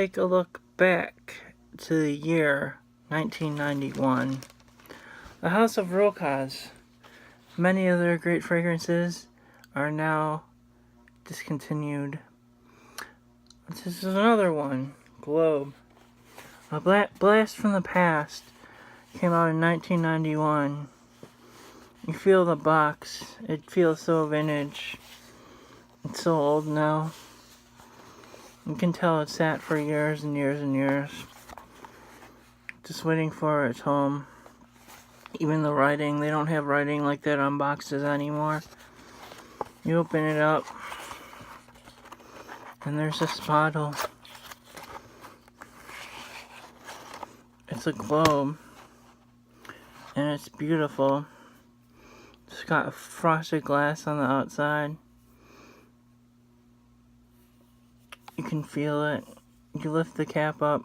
Take a look back to the year 1991. The House of Rochas. Many of their great fragrances are now discontinued. This is another one, Globe. A blast from the past came out in 1991. You feel the box. It feels so vintage. It's so old now. You can tell it sat for years and years and years, just waiting for its home. Even the writing, they don't have writing like that on boxes anymore. You open it up, and there's this bottle. It's a Globe, and it's beautiful. It's got frosted glass on the outside. You can feel it. You lift the cap up.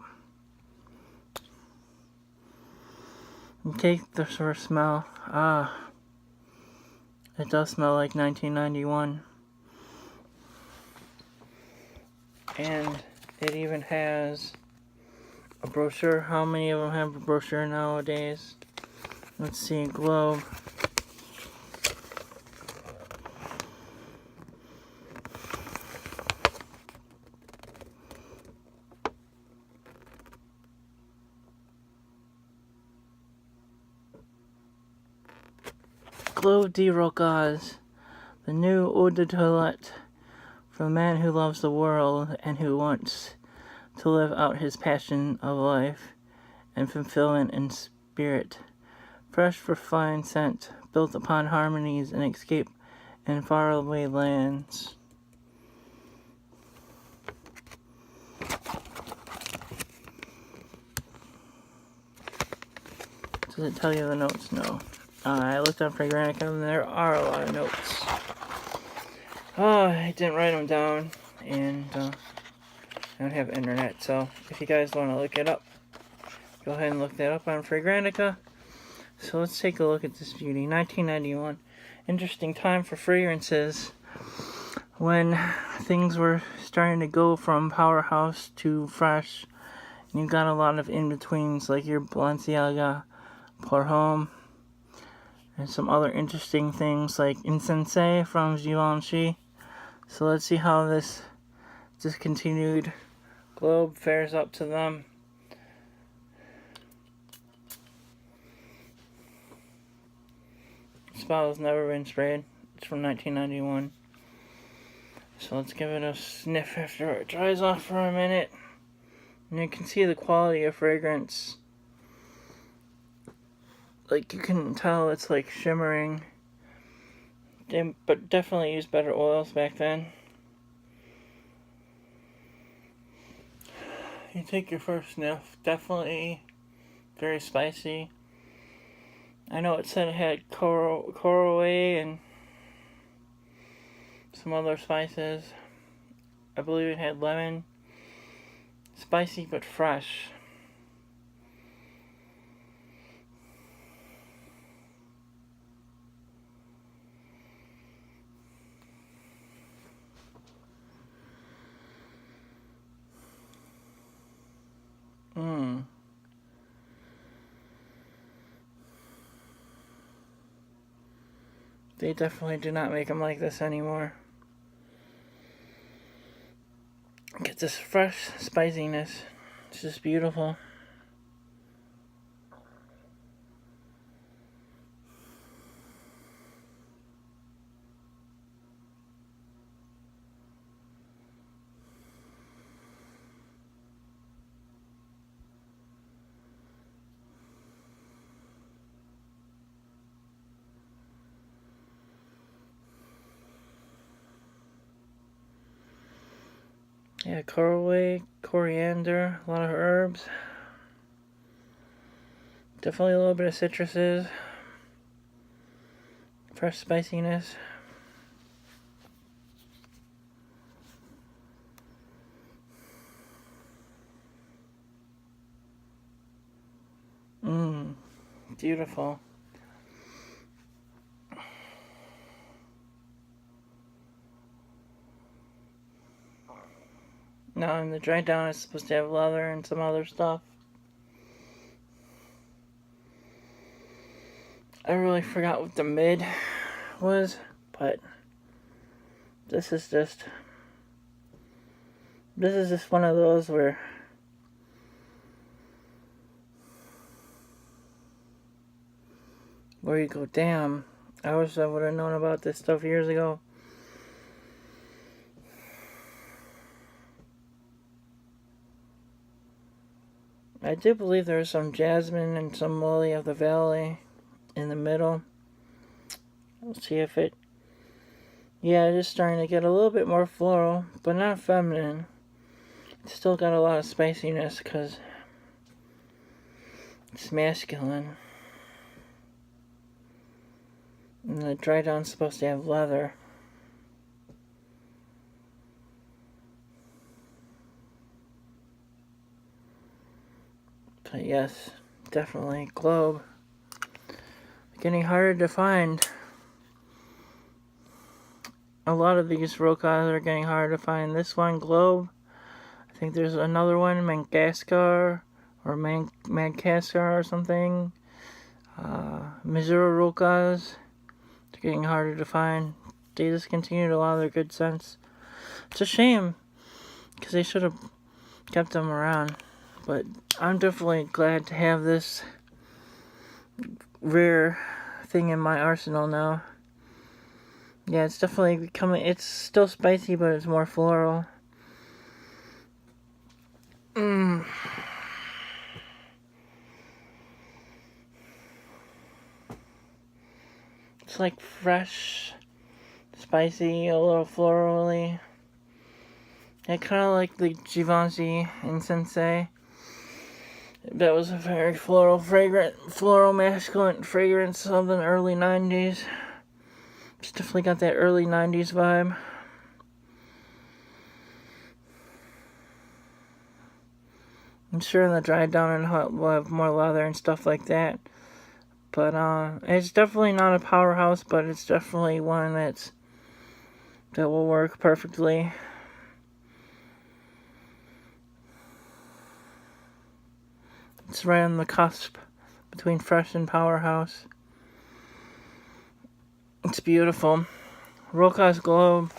You take the first smell. It does smell like 1991. And it even has a brochure. How many of them have a brochure nowadays? Let's see, Globe. Globe de Rochas, the new eau de toilette for the man who loves the world and who wants to live out his passion of life and fulfillment in spirit. Fresh, refined scent, built upon harmonies and escape in faraway lands. Does it tell you the notes? No. I looked on Fragrantica and there are a lot of notes. I didn't write them down, and I don't have internet, so if you guys want to look it up, go ahead and look that up on Fragrantica. So let's take a look at this beauty. 1991. Interesting time for fragrances when things were starting to go from powerhouse to fresh, and you got a lot of in-betweens like your Balenciaga, Pour Homme, and some other interesting things like Incense from Givenchy. So let's see how this discontinued Globe fares up to them. This bottle's never been sprayed. It's from 1991. So let's give it a sniff after it dries off for a minute. And you can see the quality of fragrance. Like, you can tell it's like shimmering. But definitely used better oils back then. You take your first sniff. Definitely very spicy. I know it said it had caraway and some other spices. I believe it had lemon. Spicy but fresh. They definitely do not make them like this anymore. Get this fresh spiciness. It's just beautiful. Yeah, caraway, coriander, a lot of herbs. Definitely a little bit of citruses. Fresh spiciness. Beautiful. Now in the dry down it's supposed to have leather and some other stuff. I really forgot what the mid was, but this is just one of those where you go, damn, I wish I would have known about this stuff years ago. I do believe there's some jasmine and some lily of the valley in the middle. Let's see if it... Yeah, it is starting to get a little bit more floral, but not feminine. It's still got a lot of spiciness because it's masculine. And the dry down's supposed to have leather. But yes, definitely Globe. Getting harder to find. A lot of these Rochas are getting harder to find. This one, Globe. I think there's another one, Madagascar or Madagascar or something. Missouri Rochas. They're getting harder to find. They discontinued a lot of their good scents. It's a shame because they should have kept them around. But I'm definitely glad to have this rare thing in my arsenal now. Yeah, it's definitely becoming... It's still spicy, but it's more floral. It's like fresh, spicy, a little florally. Yeah, kind of like the Givenchy in Sensei. That was a very floral, masculine fragrance of the early 90s. It's definitely got that early 90s vibe. I'm sure in the dry down and we'll have more leather and stuff like that. But it's definitely not a powerhouse, but it's definitely one that will work perfectly. It's right on the cusp between fresh and powerhouse. It's beautiful. Rochas Globe.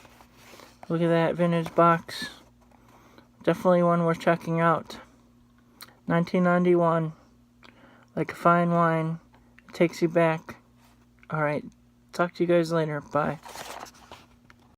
Look at that vintage box. Definitely one worth checking out. 1991. Like a fine wine. It takes you back. Alright. Talk to you guys later. Bye.